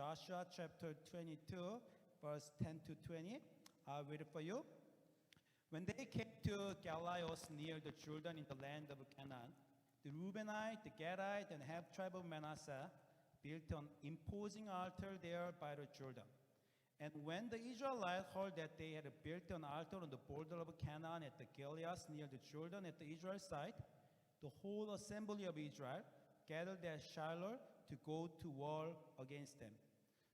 Joshua chapter 22, verse 10 to 20. I'll read it for you. When they came to Galios near the Jordan in the land of Canaan, the Reubenite, the Gadite, and half tribe of Manasseh built an imposing altar there by the Jordan. And when the Israelites heard that they had built an altar on the border of Canaan at the Galias near the Jordan at the Israel side, the whole assembly of Israel gathered at Shiloh to go to war against them.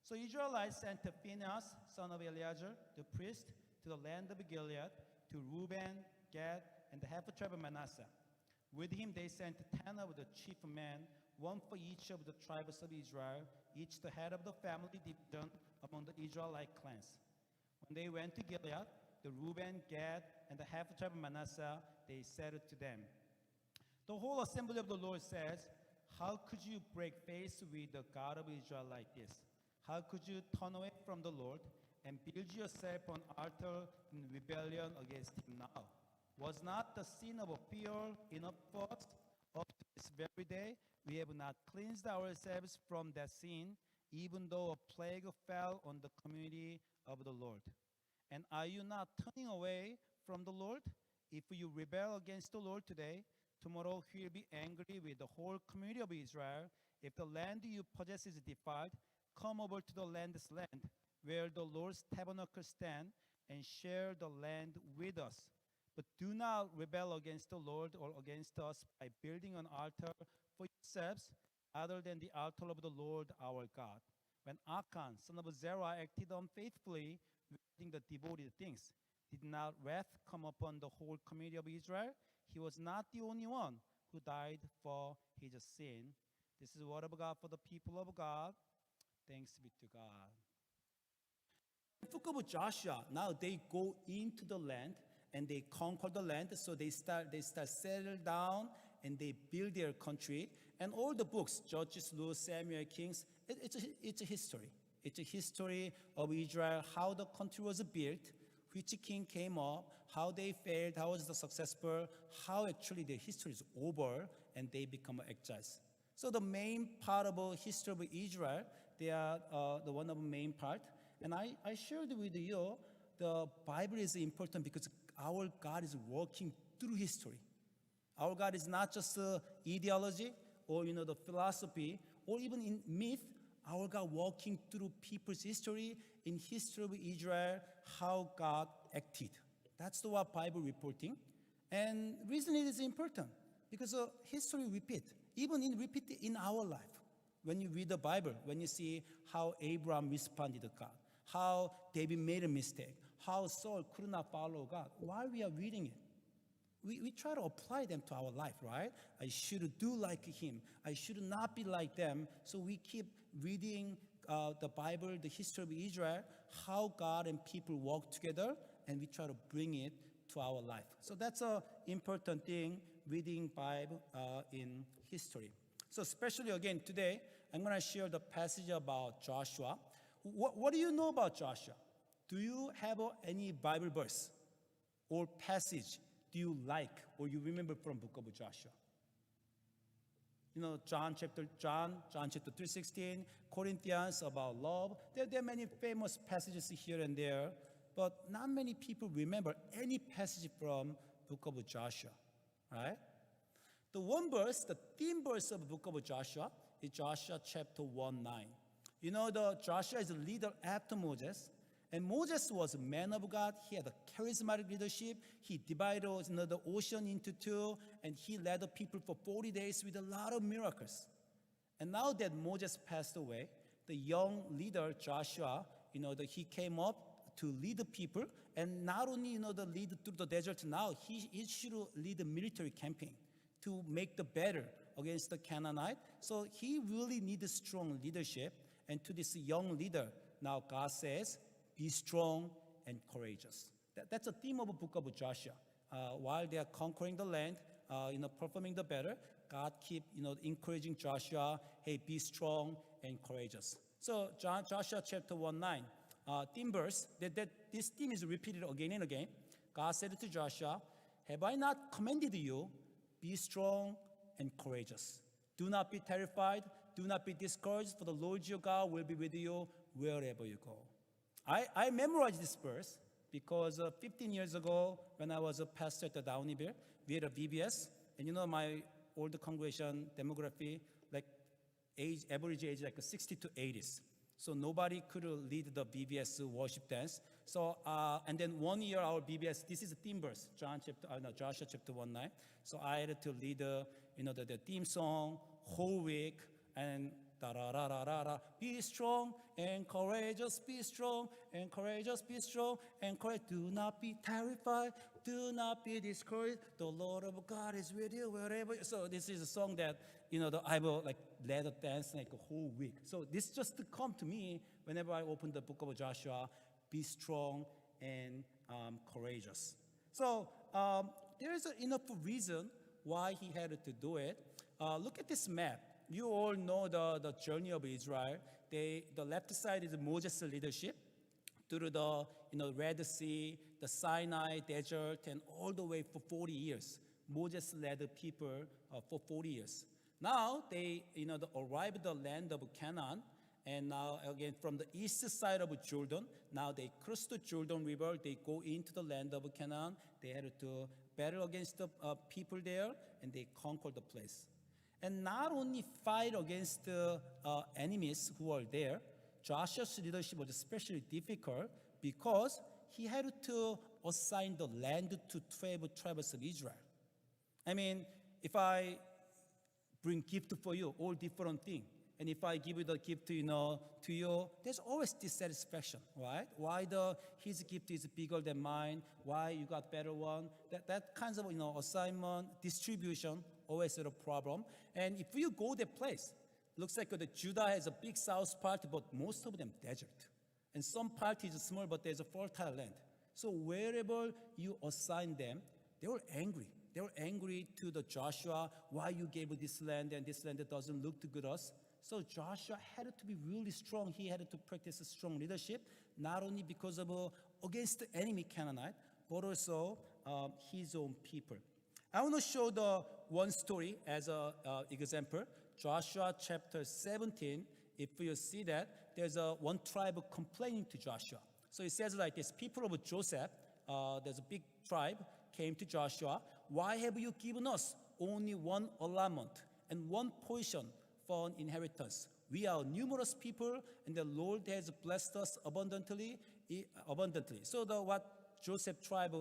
So Israelites sent Phinehas, son of Eleazar, the priest, to the land of Gilead, to Reuben, Gad, and the half tribe of Manasseh. With him they sent 10 of the chief men, one for each of the tribes of Israel, each the head of the family division among the Israelite clans. When they went to Gilead, the Reuben, Gad, and the half tribe of Manasseh, they said to them, "The whole assembly of the Lord says, how could you break faith with the God of Israel like this? How could you turn away from the Lord and build yourself an altar in rebellion against him now? Was not the sin of fear enough for us? Up to this very day, we have not cleansed ourselves from that sin, even though a plague fell on the community of the Lord. And are you not turning away from the Lord? If you rebel against the Lord today, tomorrow he will be angry with the whole community of Israel. If the land you possess is defiled, come over to the land's land, where the Lord's tabernacle stands, and share the land with us. But do not rebel against the Lord or against us by building an altar for yourselves other than the altar of the Lord our God." When Achan, son of Zerah, acted unfaithfully regarding the devoted things, did not wrath come upon the whole community of Israel? He was not the only one who died for his sin. This is the word of God for the people of God. Thanks be to God. The book of Joshua, now they go into the land and they conquer the land. So they start settle down and they build their country. And all the books, Judges, Ruth, Samuel, Kings, it's a history. It's a history of Israel, how the country was built, which king came up, how they failed, how was the successful, how actually the history is over and they become exiles. So the main part of the history of Israel, they are the one of the main part. And I shared with you, the Bible is important because our God is working through history. Our God is not just ideology or the philosophy or even in myth. Our God working through people's history, in history of Israel, how God acted. That's the what Bible reporting. And reason it is important because history repeat, even repeat in our life. When you read the Bible, when you see how Abraham responded to God, how David made a mistake, how Saul could not follow God. While we are reading it, we try to apply them to our life, right? I should do like him. I should not be like them. So we keep reading the Bible, the history of Israel, how God and people work together, and we try to bring it to our life. So that's an important thing, reading Bible in history. So especially again today, I'm going to share the passage about Joshua. What do you know about Joshua? Do you have any Bible verse or passage do you like or you remember from book of Joshua? John chapter 3:16, Corinthians about love. There are many famous passages here and there, but not many people remember any passage from book of Joshua, right? The one verse, the theme verse of the book of Joshua is Joshua chapter 1:9. The Joshua is a leader after Moses. And Moses was a man of God. He had a charismatic leadership. He divided the ocean into two, and he led the people for 40 days with a lot of miracles. And now that Moses passed away, the young leader Joshua, he came up to lead the people, and not only the lead through the desert. Now he should lead the military campaign to make the battle against the Canaanite. So he really needs strong leadership. And to this young leader, now God says, be strong and courageous. That's a theme of the book of Joshua. While they are conquering the land, performing the battle, God keep encouraging Joshua, hey, be strong and courageous. So Joshua chapter 1:9, theme verse, this theme is repeated again and again. God said to Joshua, have I not commanded you, be strong and courageous. Do not be terrified, do not be discouraged, for the Lord your God will be with you wherever you go. I memorized this verse because 15 years ago, when I was a pastor at the Downeyville, we had a VBS, and my older congregation demography, like average age like 60 to 80s. So nobody could lead the VBS worship dance. So and then 1 year our VBS, this is a theme verse, Joshua chapter 1:9. So I had to lead the theme song whole week, and da da da da da da. Be strong and courageous, be strong and courageous, be strong and courageous. Do not be terrified, do not be discouraged. The Lord of God is with you wherever. So this is a song that I will like led a dance like a whole week. So this just come to me whenever I open the book of Joshua. Be strong and courageous. So there is enough reason why he had to do it. Look at this map. You all know the journey of Israel. The left side is Moses' leadership through the Red Sea, the Sinai desert, and all the way for 40 years. Moses led the people for 40 years. Now they arrived at the land of Canaan, and now again from the east side of Jordan. Now they cross the Jordan River. They go into the land of Canaan. They had to battle against the people there, and they conquered the place. And not only fight against the enemies who are there, Joshua's leadership was especially difficult because he had to assign the land to 12 tribes of Israel. I mean, if I bring gift for you, all different thing, and if I give you the gift, to you, there's always dissatisfaction, right? Why his gift is bigger than mine? Why you got better one? That kinds of assignment, distribution, always a problem. And if you go that place, looks like the Judah has a big south part, but most of them desert. And some part is small, but there's a fertile land. So wherever you assign them, they were angry. They were angry to the Joshua, why you gave this land and this land that doesn't look too good to us. So Joshua had to be really strong. He had to practice a strong leadership, not only because of against the enemy Canaanite, but also his own people. I want to show the one story as an example. Joshua chapter 17, if you see that, there's one tribe complaining to Joshua. So it says like this, people of Joseph, there's a big tribe, came to Joshua. Why have you given us only one allotment and one portion for an inheritance? We are numerous people, and the Lord has blessed us abundantly. So what Joseph tribe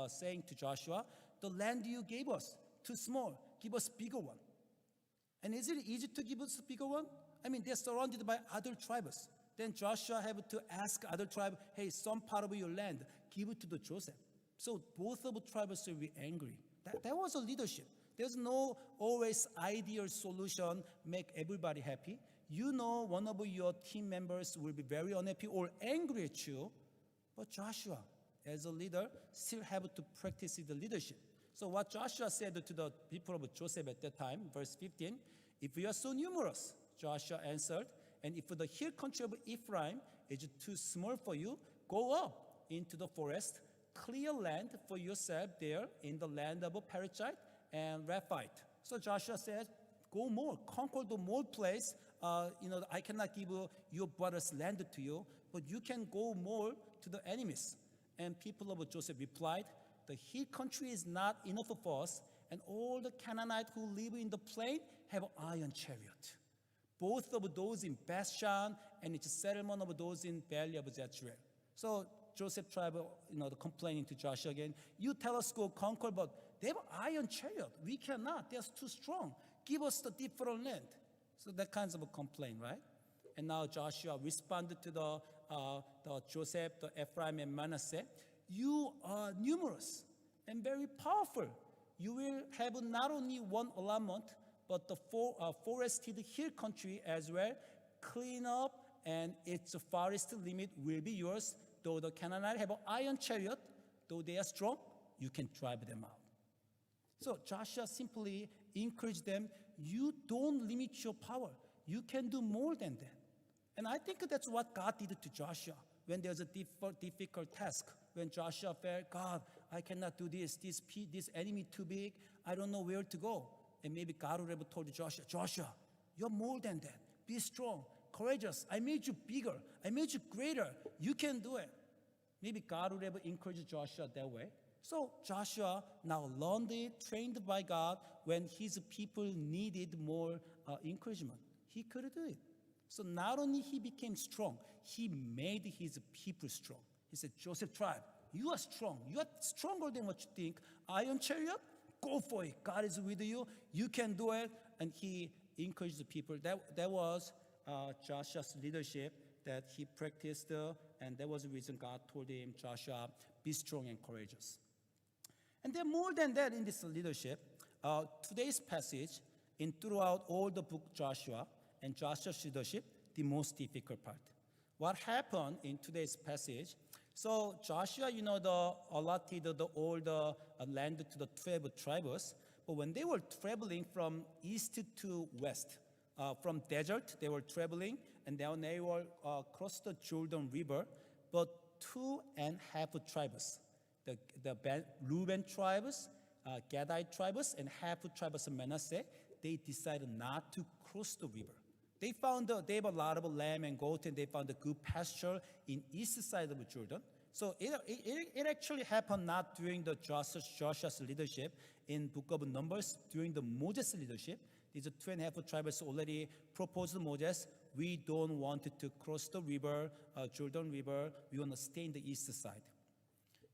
saying to Joshua, the land you gave us, too small, give us bigger one. And is it easy to give us a bigger one? I mean, they're surrounded by other tribes. Then Joshua have to ask other tribe, hey, some part of your land, give it to the Joseph. So both of the tribes will be angry. That was a leadership. There's no always ideal solution, make everybody happy. One of your team members will be very unhappy or angry at you. But Joshua, as a leader, still have to practice the leadership. So what Joshua said to the people of Joseph at that time, verse 15, if we are so numerous, Joshua answered, and if the hill country of Ephraim is too small for you, go up into the forest, clear land for yourself there in the land of Perichite and Rephite. So Joshua said, go more, conquer the more place. I cannot give your brother's land to you, but you can go more to the enemies. And people of Joseph replied, the hill country is not enough for us, and all the Canaanites who live in the plain have iron chariot. Both of those in Bashan and its settlement of those in Valley of Jezreel. So Joseph tribe, complaining to Joshua again, you tell us go conquer, but they have iron chariot. We cannot. They're too strong. Give us the different land. So that kinds of a complaint, right? And now Joshua responded to the Joseph, the Ephraim and Manasseh. You are numerous and very powerful. You will have not only one allotment, but the forested hill country as well. Clean up, and its farthest limit will be yours. Though the Canaanites have an iron chariot, though they are strong, you can drive them out. So Joshua simply encouraged them, you don't limit your power. You can do more than that. And I think that's what God did to Joshua when there's a difficult task. When Joshua felt, God, I cannot do this enemy too big, I don't know where to go. And maybe God would have told Joshua, You're more than that. Be strong, courageous. I made you bigger. I made you greater. You can do it. Maybe God would have encouraged Joshua that way. So Joshua now learned it, trained by God when his people needed more encouragement. He could do it. So not only he became strong, he made his people strong. He said, Joseph tribe, you are strong. You are stronger than what you think. Iron chariot, go for it. God is with you. You can do it. And he encouraged the people. That was Joshua's leadership that he practiced, and that was the reason God told him, Joshua, be strong and courageous. And then more than that in this leadership, today's passage, in throughout all the book Joshua and Joshua's leadership, the most difficult part. What happened in today's passage? So Joshua, allotted all the land to the 12 tribes. But when they were traveling from east to west, from desert, they were traveling, and then they were across the Jordan River. But 2.5 tribes, the Reuben tribes, Gadite tribes, and half tribes of Manasseh, they decided not to cross the river. They have a lot of lamb and goat, and they found a good pasture in east side of Jordan. So it actually happened not during the Joshua's leadership in book of Numbers, during the Moses' leadership. These 2.5 tribes already proposed to Moses, we don't want to cross the river, Jordan River, we want to stay in the east side.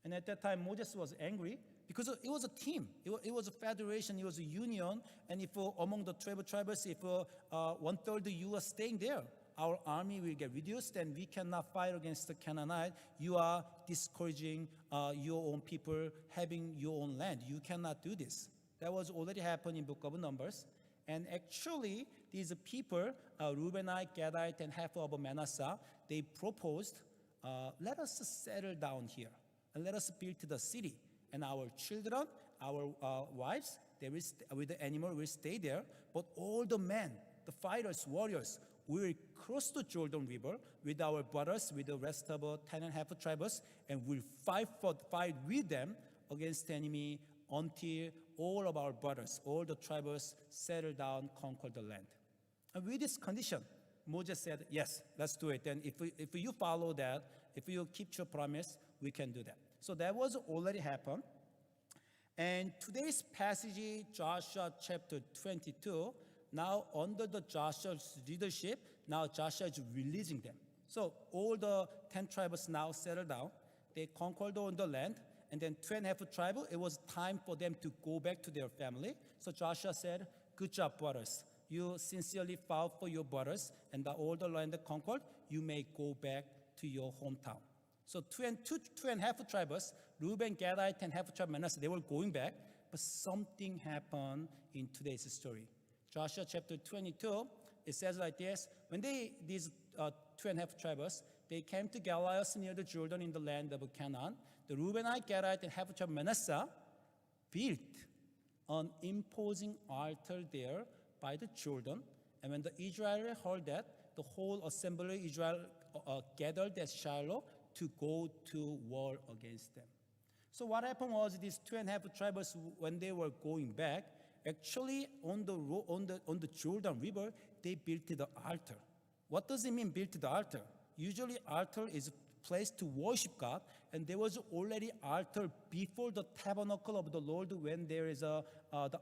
And at that time, Moses was angry because it was a team. It was a federation. It was a union. And if among the 12 tribes, if 1/3 you are staying there, our army will get reduced and we cannot fight against the Canaanite. You are discouraging your own people having your own land. You cannot do this. That was already happened in book of Numbers. And actually, these people, Reubenite, Gadite, and half of Manasseh, they proposed, let us settle down here and let us build the city. And our children, our wives, they will with the animal will stay there. But all the men, the fighters, warriors, will cross the Jordan River with our brothers, with the rest of 10.5 tribes, and we'll fight with them against the enemy until all of our brothers, all the tribes settle down, conquer the land. And with this condition, Moses said, yes, let's do it. And if you follow that, if you keep your promise, we can do that. So that was already happened. And today's passage, Joshua chapter 22, now under the Joshua's leadership, now Joshua is releasing them. So all the 10 tribes now settle down. They conquered all the land. And then 2.5 tribes, it was time for them to go back to their family. So Joshua said, good job, brothers. You sincerely fought for your brothers, and all the land conquered, you may go back to your hometown. So 2.5 tribes, Reuben, Gadite, and half tribe Manasseh, they were going back, but something happened in today's story. Joshua chapter 22, it says like this: when these 2.5 tribes, they came to Galilee near the Jordan in the land of Canaan, the Reubenite, Gadite, and half tribe Manasseh built an imposing altar there by the Jordan. And when the Israelites heard that, the whole assembly of Israel gathered at Shiloh to go to war against them. So what happened was these 2.5 tribes, when they were going back, actually on the Jordan River, they built the altar. What does it mean, built the altar? Usually altar is a place to worship God, and there was already altar before the tabernacle of the Lord when there is the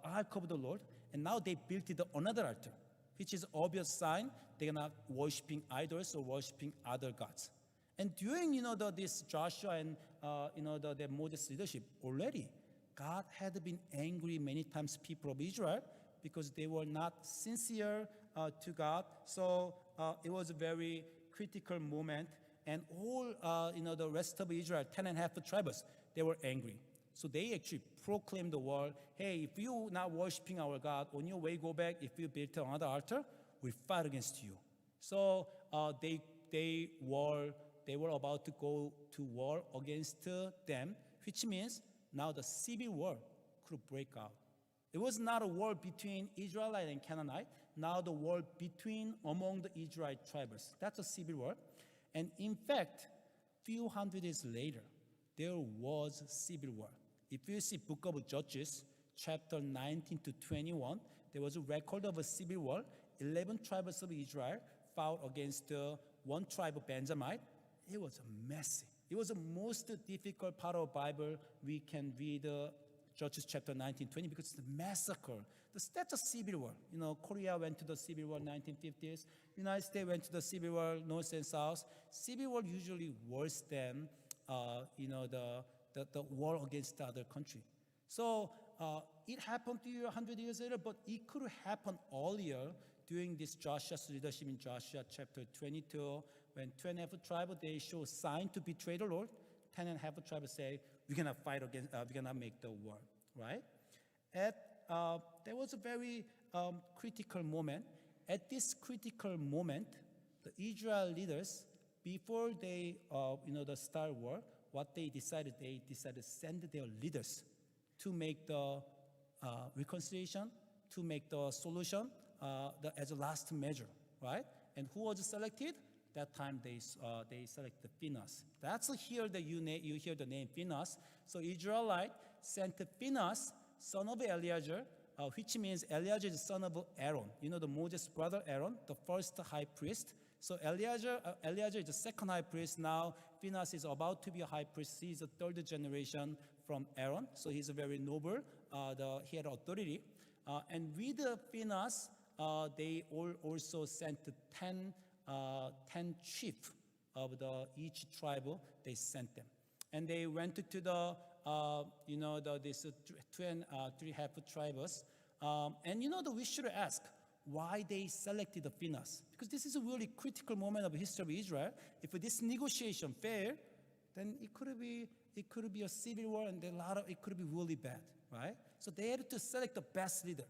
ark of the Lord, and now they built another altar, which is obvious sign they're not worshiping idols or worshiping other gods. And during this Joshua and the Moses leadership, already God had been angry many times people of Israel because they were not sincere to God. So it was a very critical moment, and all the rest of Israel, 10.5 tribes, they were angry. So they actually proclaimed the war. Hey, if you're not worshiping our God, on your way go back. If you build another altar, we'll fight against you. So they were about to go to war against them, which means now the civil war could break out. It was not a war between Israelite and Canaanite. Now the war among the Israelite tribes. That's a civil war. And in fact, few hundred years later, there was civil war. If you see book of Judges, chapter 19 to 21, there was a record of a civil war. 11 tribes of Israel fought against one tribe of Benjamin. It was messy. It was the most difficult part of the Bible. We can read Judges chapter 19, 20 because it's the massacre. That's a civil war. You know, Korea went to the civil war in 1950s. United States went to the civil war, North and South. Civil war usually worse than the war against the other country. So it happened to you 100 years later, but it could happen earlier during this Joshua's leadership in Joshua chapter 22, when 2.5 tribes, they show sign to betray the Lord. 10.5 tribes say, we're going to fight against, we're going to make the war, right? There was a very critical moment. At this critical moment, the Israel leaders, before they, the start war, what they decided to send their leaders to make the reconciliation, to make the solution as a last measure, right? And who was selected? That time they selected Phinehas. That's here that you hear the name Phinehas. So Israelite sent Phinehas, son of Eleazar, which means Eleazar is the son of Aaron. You know the Moses' brother Aaron, the first high priest. So Eleazar is the second high priest. Now Phinehas is about to be a high priest. He's the third generation from Aaron. So he's a very noble. He had authority. And with Phinehas, they also sent 10 chiefs of each tribe. They sent them, and they went to these 3.5 tribes. And we should ask why they selected the Phinehas, because this is a really critical moment of the history of Israel. If this negotiation failed, then it could be a civil war, and it could be really bad, right? So they had to select the best leader.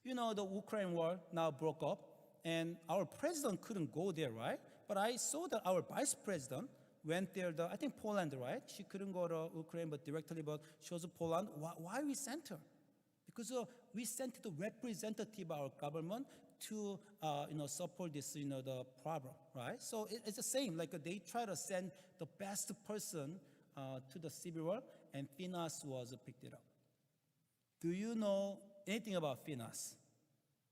The Ukraine war now broke up, and our president couldn't go there, right? But I saw that our vice president went there, I think Poland, right? She couldn't go to Ukraine but directly, but she was in Poland. Why we sent her? Because we sent the representative of our government to support this, the problem, right? So it's the same, like they try to send the best person to the civil war, and Phinehas was picked it up. Do you know anything about Phinehas?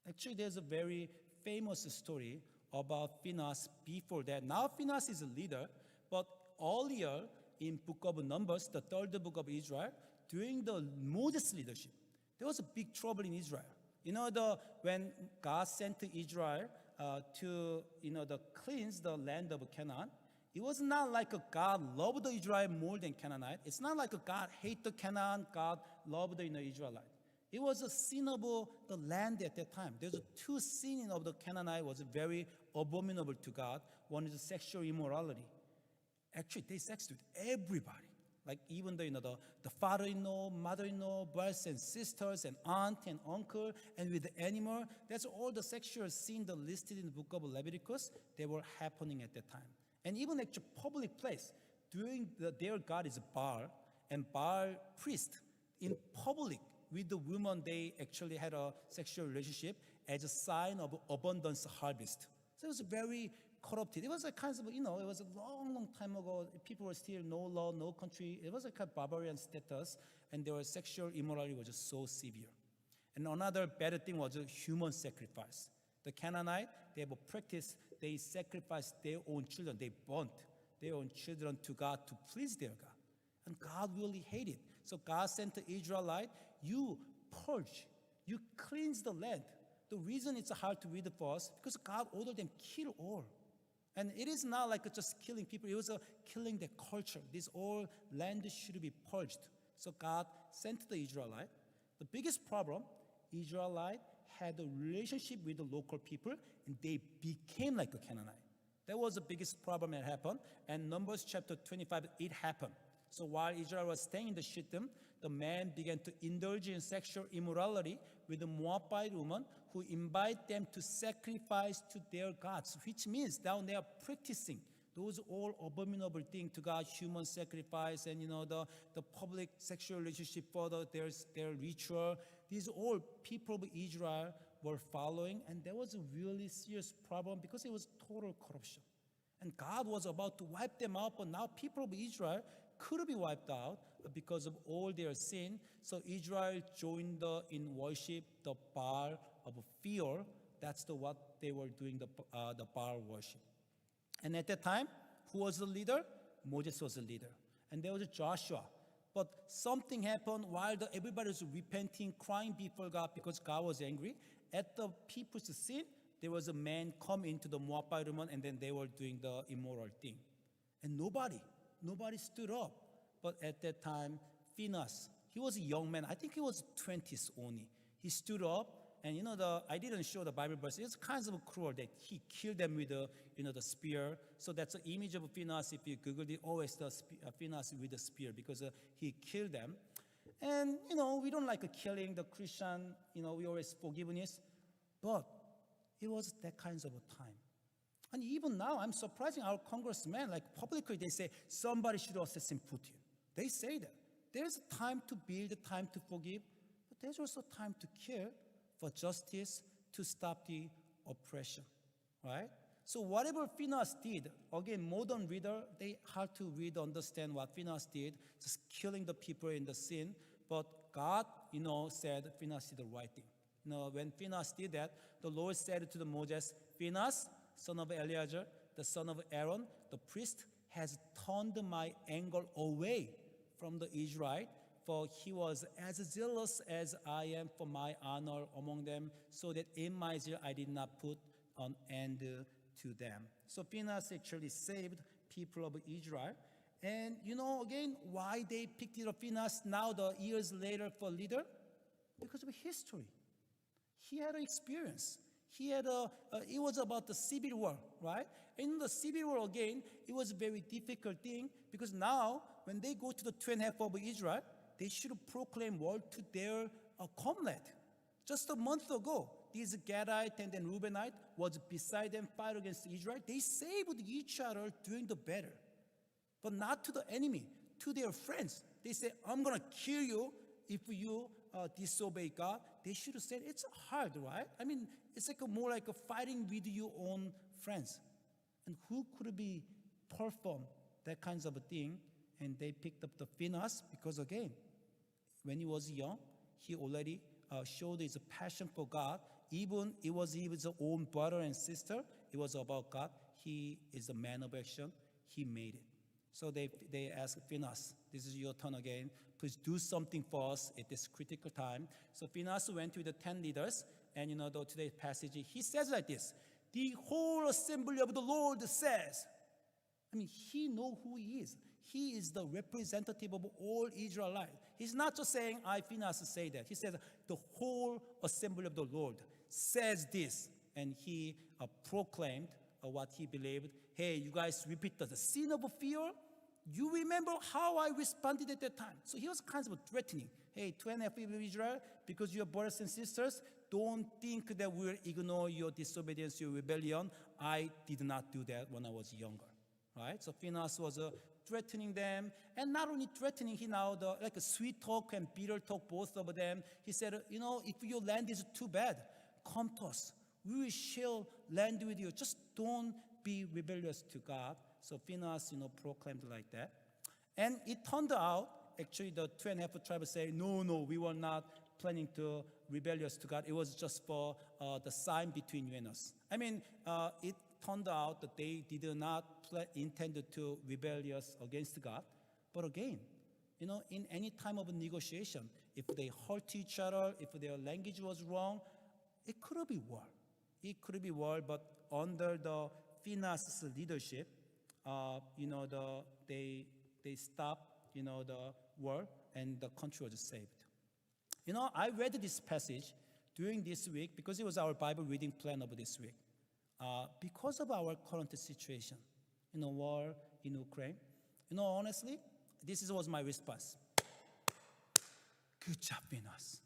Actually, there's a very famous story about Phinehas before that. Now Phinehas is a leader, but earlier in book of Numbers, the third book of Israel, during the Moses leadership, there was a big trouble in Israel. When God sent to Israel to cleanse the land of Canaan, it was not like God loved Israel more than Canaanite. It's not like God hated Canaan, God loved the Israelite. It was a sin of the land at that time. There's two sins of the Canaanite was very abominable to God. One is sexual immorality. Actually, they sexed with everybody. Like even the father-in-law, mother-in-law, brothers and sisters, and aunt and uncle, and with the animal. That's all the sexual sins listed in the book of Leviticus. They were happening at that time. And even at a public place, their god is Baal, and Baal priest in public with the woman, they actually had a sexual relationship as a sign of abundance harvest. So it was very corrupted. It was a kind of, it was a long, long time ago. People were still no law, no country. It was a kind of barbarian status, and their sexual immorality was just so severe. And another bad thing was human sacrifice. The Canaanite, they have a practice, they sacrificed their own children. They burnt their own children to God to please their God. And God really hated. So God sent the Israelite, you purge, you cleanse the land. The reason it's hard to read for us, because God ordered them kill all. And it is not like just killing people, it was killing the culture. This all land should be purged. So God sent the Israelite. The biggest problem, Israelite had a relationship with the local people, and they became like a Canaanite. That was the biggest problem that happened. And Numbers chapter 25, it happened. So while Israel was staying in the Shittim, the man began to indulge in sexual immorality with the Moabite woman who invited them to sacrifice to their gods, which means now they are practicing those all abominable things to God, human sacrifice and the public sexual relationship for their ritual. These all people of Israel were following, and there was a really serious problem because it was total corruption. And God was about to wipe them out, but now people of Israel could be wiped out because of all their sin. So Israel joined in worship the Baal of fear That's what they were doing, the Baal worship. And at that time, who was the leader? Moses was the leader. And there was Joshua. But something happened while everybody was repenting, crying before God because God was angry. At the people's sin, there was a man come into the Moabite woman, and then they were doing the immoral thing. And nobody stood up. But at that time, Phinehas, he was a young man. I think he was 20s only. He stood up, and I didn't show the Bible verse. It's kind of cruel that he killed them with the spear. So that's an image of Phinehas. If you Google it, always the Phinehas with the spear because he killed them. And we don't like killing the Christian. We always forgiveness, but it was that kinds of a time. And even now, I'm surprising our congressmen, like publicly, they say somebody should assassinate Putin. They say that. There's a time to build, a time to forgive, but there's also time to kill for justice, to stop the oppression, right? So whatever Phinehas did, again, modern reader, they have to read, understand what Phinehas did, just killing the people in the sin. But God, said Phinehas did the right thing. When Phinehas did that, the Lord said to Moses, Phinehas, son of Eleazar, the son of Aaron, the priest, has turned my anger away from the Israelite, for he was as zealous as I am for my honor among them, so that in my zeal I did not put an end to them. So Phinehas actually saved people of Israel. And again, why they picked it up Phinehas now, the years later, for leader? Because of history. He had an experience. It was about the civil war, right? In the civil war, again, it was a very difficult thing because now, when they go to the 2.5 of Israel, they should proclaim war to their comrade. Just a month ago, these Gadite and then Reubenite was beside them, fight against Israel. They saved each other during the battle, but not to the enemy, to their friends. They say, I'm going to kill you if you disobey God. They should have said, it's hard, right? I mean, it's more like a fighting with your own friends. And who could be perform that kinds of a thing? And they picked up the Phinehas because, again, when he was young, he already showed his passion for God. Even it was his own brother and sister. It was about God. He is a man of action. He made it. So they asked Phinehas, this is your turn again. Please do something for us at this critical time. So Phinehas went to the 10 leaders, and today's passage, he says like this, the whole assembly of the Lord says, he knows who he is. He is the representative of all Israelites. He's not just saying, I, Phinehas, say that. He says, the whole assembly of the Lord says this. And he proclaimed what he believed. Hey, you guys repeat the sin of fear. You remember how I responded at that time. So he was kind of threatening. Hey, 2.5 people of Israel, because you're brothers and sisters, don't think that we'll ignore your disobedience, your rebellion. I did not do that when I was younger. Right? So Phinehas was threatening them, and not only threatening, he now like a sweet talk and bitter talk, both of them. He said, if your land is too bad, come to us. We will share land with you. Just don't be rebellious to God. So Phinehas, proclaimed like that. And it turned out, actually, the 2.5 tribes say, no, we were not planning to rebellious to God. It was just for the sign between you and us. It turned out that they did not intend to rebellious against God. But again, in any time of a negotiation, if they hurt each other, if their language was wrong, it could be war. It could be war, but under the Phinehas' leadership, they stopped, the war, and the country was saved. I read this passage during this week because it was our Bible reading plan of this week. Because of our current situation, war in Ukraine, honestly, this was my response. Good job, Phinehas.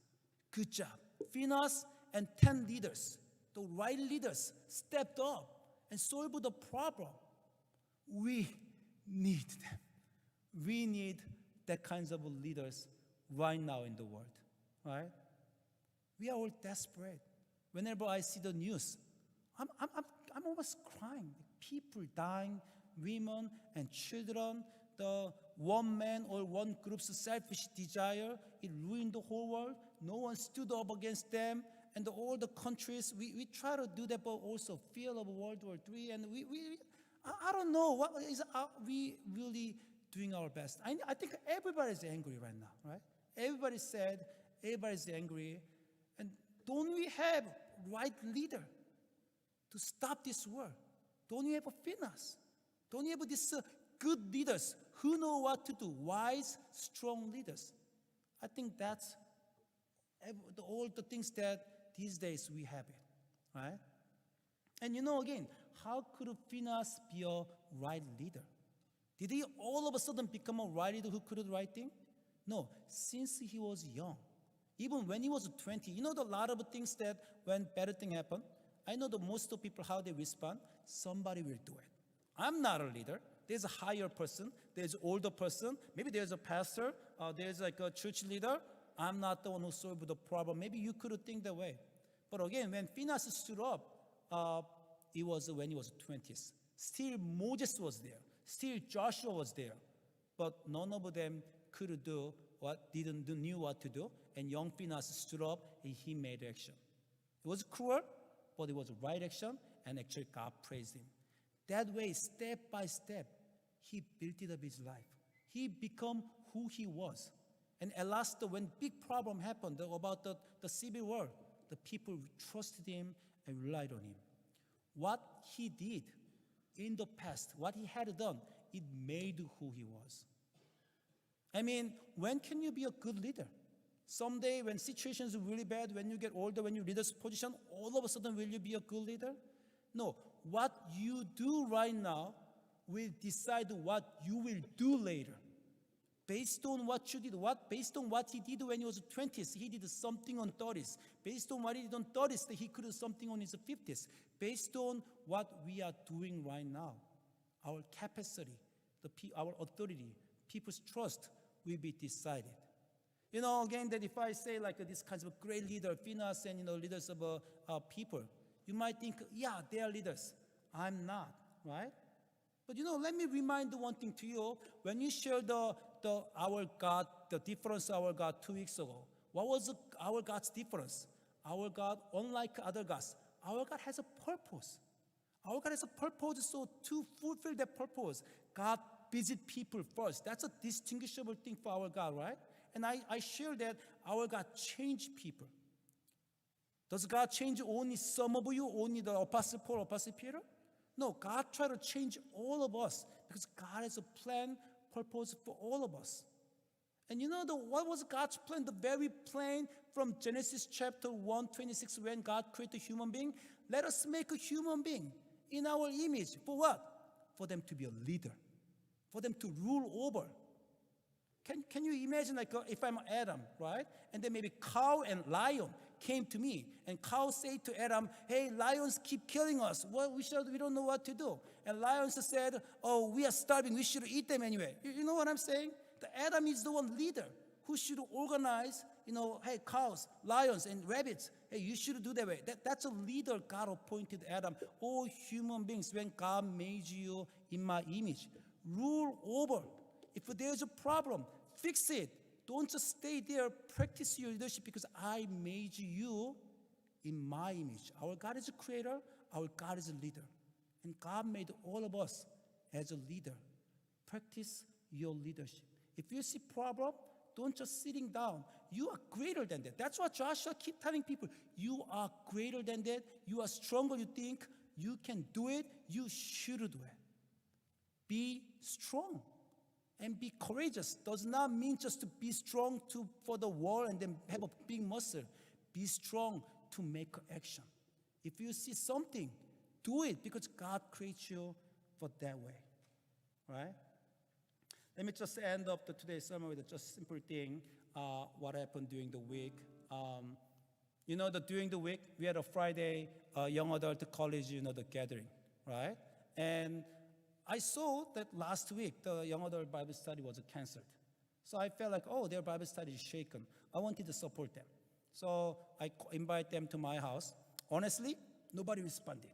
Good job. Phinehas and 10 leaders, the right leaders, stepped up and solved the problem. We need them. We need that kinds of leaders right now in the world, right? We are all desperate. Whenever I see the news, I'm almost crying. People dying, women and children, the one man or one group's selfish desire, it ruined the whole world. No one stood up against them. and all the countries, we try to do that, but also fear of World War III, and I don't know, what is, are we really doing our best? I think everybody's angry right now, right? Everybody's sad, everybody's angry, and don't we have right leader to stop this war? Don't we have a finance? Don't we have these good leaders who know what to do, wise, strong leaders? I think that's all the things that these days we have it, right? And again, how could Phineas be a right leader? Did he all of a sudden become a right leader who could do the right thing? No, since he was young, even when he was 20, a lot of things that when better thing happen, I know that most of people, how they respond, somebody will do it. I'm not a leader. There's a higher person, there's an older person, maybe there's a pastor, there's like a church leader. I'm not the one who solved the problem. Maybe you could think that way. But again, when Phineas stood up, it was when he was 20s. Still Moses was there. Still Joshua was there. But none of them could do knew what to do. And young Phineas stood up and he made action. It was cruel, but it was the right action, and actually God praised him. That way, step by step, he built it up his life. He became who he was. And at last, when big problem happened about the civil war, the people trusted him and relied on him. What he did in the past, what he had done, it made who he was. I mean, when can you be a good leader? Someday when situations are really bad, when you get older, when you leadership position, all of a sudden will you be a good leader? No, what you do right now will decide what you will do later. Based on what you did, based on what he did when he was 20s, he did something on 30s. Based on what he did on 30s, he could do something on his 50s. Based on what we are doing right now, our capacity, our authority, people's trust will be decided. Again, that if I say like this kind of great leader, Phineas, and leaders of people, you might think, yeah, they are leaders. I'm not, right? But let me remind one thing to you. When you share our God, the difference of our God 2 weeks ago, what was our God's difference? Our God, unlike other gods, our God has a purpose. Our God has a purpose, so to fulfill that purpose, God visit people first. That's a distinguishable thing for our God, right? And I share that our God changed people. Does God change only some of you, only the Apostle Paul, Apostle Peter? No, God tried to change all of us because God has a plan, purpose for all of us. And what was God's plan? The very plan from Genesis chapter 1:26, when God created a human being. Let us make a human being in our image. For what? For them to be a leader. For them to rule over. Can you imagine if I'm Adam, right? And then maybe cow and lion came to me, and cow said to Adam, hey, lions keep killing us. Well, we don't know what to do. And lions said, oh, we are starving. We should eat them anyway. You know what I'm saying? The Adam is the one leader who should organize, hey, cows, lions, and rabbits. Hey, you should do that way. That's a leader God appointed Adam. All human beings, when God made you in my image, rule over. If there's a problem, fix it. Don't just stay there, practice your leadership, because I made you in my image. Our God is a creator, our God is a leader. And God made all of us as a leader. Practice your leadership. If you see problem, don't just sitting down. You are greater than that. That's what Joshua keep telling people. You are greater than that. You are stronger. You think you can do it. You should do it. Be strong. And be courageous does not mean just to be strong for the war and then have a big muscle. Be strong to make action. If you see something, do it, because God creates you for that way, right? Let me just end up today's sermon with just simple thing, what happened during the week. During the week, we had a Friday young adult college, the gathering, right? And I saw that last week, the young adult Bible study was canceled. So I felt like, oh, their Bible study is shaken. I wanted to support them. So I invite them to my house. Honestly, nobody responded.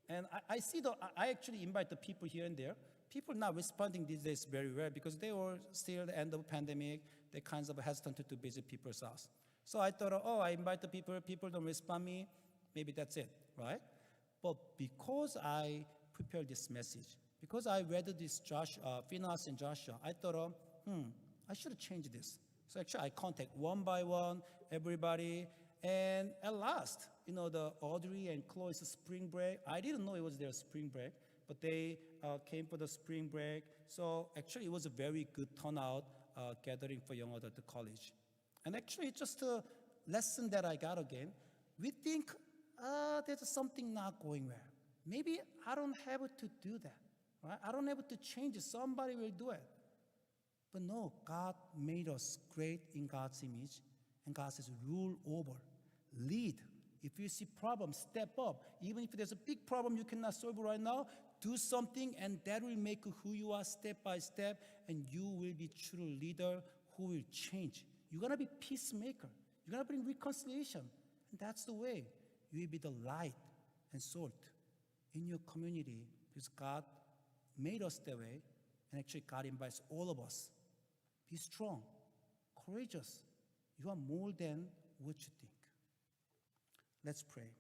And I actually invite the people here and there. People not responding these days very well because they were still at the end of the pandemic. They kind of hesitant to visit people's house. So I thought, oh, I invite the people, people don't respond me, maybe that's it, right? But because I prepared this message, because I read this Phinehas and Joshua, I thought, I should change this. So actually, I contact one by one everybody, and at last, the Audrey and Chloe's spring break. I didn't know it was their spring break, but they came for the spring break. So actually, it was a very good turnout gathering for young adult college. And actually, it's just a lesson that I got again. We think there's something not going well. Maybe I don't have to do that. Right? I don't have to change it. Somebody will do it. But no, God made us great in God's image. And God says, rule over, lead. If you see problems, step up. Even if there's a big problem you cannot solve right now, do something, and that will make who you are step by step, and you will be true leader who will change. You're going to be peacemaker. You're going to bring reconciliation. And that's the way. You will be the light and salt in your community, because God made us that way, and actually God invites all of us. Be strong, courageous. You are more than what you think. Let's pray.